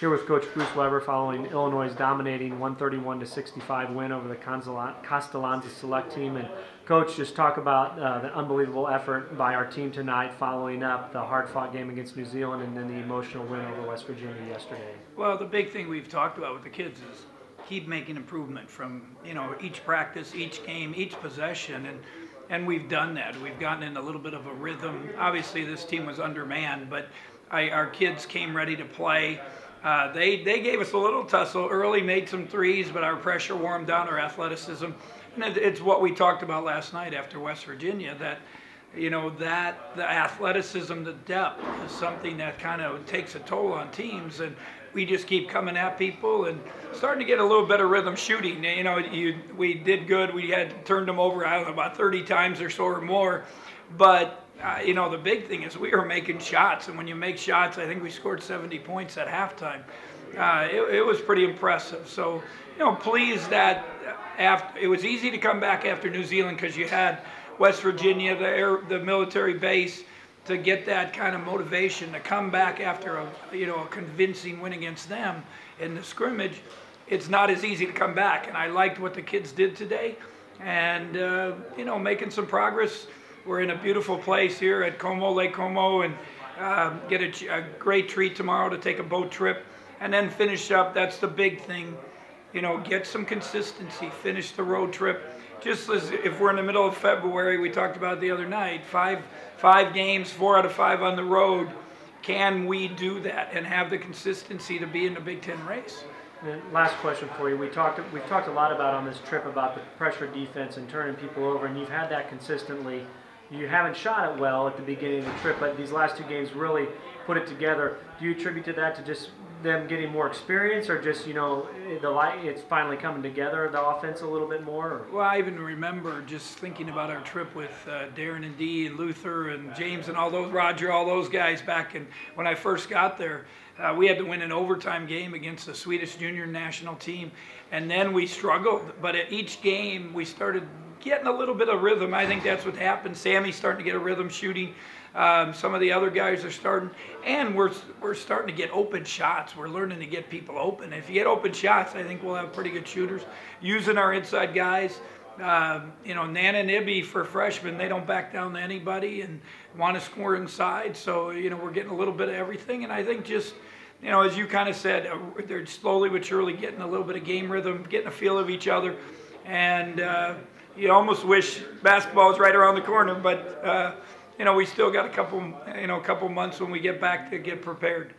here with Coach Bruce Weber following Illinois' dominating 131-65 win over the Castellanza Select team. And Coach, just talk about the unbelievable effort by our team tonight following up the hard-fought game against New Zealand and then the emotional win over West Virginia yesterday. Well, the big thing we've talked about with the kids is keep making improvement from, each practice, each game, each possession, and we've done that. We've gotten in a little bit of a rhythm. Obviously, this team was undermanned, but our kids came ready to play. They gave us a little tussle early, made some threes, but our pressure wore them down, our athleticism. And it's what we talked about last night after West Virginia, that the athleticism, the depth is something that kind of takes a toll on teams, and we just keep coming at people and starting to get a little better rhythm shooting. We did good. We had turned them over, I don't know, about 30 times or so or more. But, the big thing is we were making shots, and when you make shots, I think we scored 70 points at halftime. It was pretty impressive. So, pleased that it was easy to come back after New Zealand because you had West Virginia, the military base, to get that kind of motivation to come back after a convincing win against them in the scrimmage. It's not as easy to come back, and I liked what the kids did today, and making some progress. We're in a beautiful place here at Como, Lake Como, and get a great treat tomorrow to take a boat trip, and then finish up. That's the big thing, get some consistency, finish the road trip. Just as if we're in the middle of February, we talked about the other night, five games, 4 out of 5 on the road. Can we do that and have the consistency to be in the Big Ten race? And last question for you. We've talked a lot about on this trip about the pressure defense and turning people over, and you've had that consistently. You haven't shot it well at the beginning of the trip, but these last 2 games really put it together. Do you attribute to that to just them getting more experience, or just it's finally coming together, the offense a little bit more? Or? Well, I even remember just thinking about our trip with Darren and Dee and Luther and James and Roger, all those guys back when I first got there. We had to win an overtime game against the Swedish junior national team, and then we struggled. But at each game, we started getting a little bit of rhythm. I think that's what happened. Sammy's starting to get a rhythm shooting. Some of the other guys are starting, and we're starting to get open shots. We're learning to get people open. If you get open shots, I think we'll have pretty good shooters. Using our inside guys, Nana and Ibby for freshmen, they don't back down to anybody and want to score inside. So we're getting a little bit of everything, and I think just as you kind of said, they're slowly but surely getting a little bit of game rhythm, getting a feel of each other, and you almost wish basketball is right around the corner, but we still got a couple months when we get back to get prepared.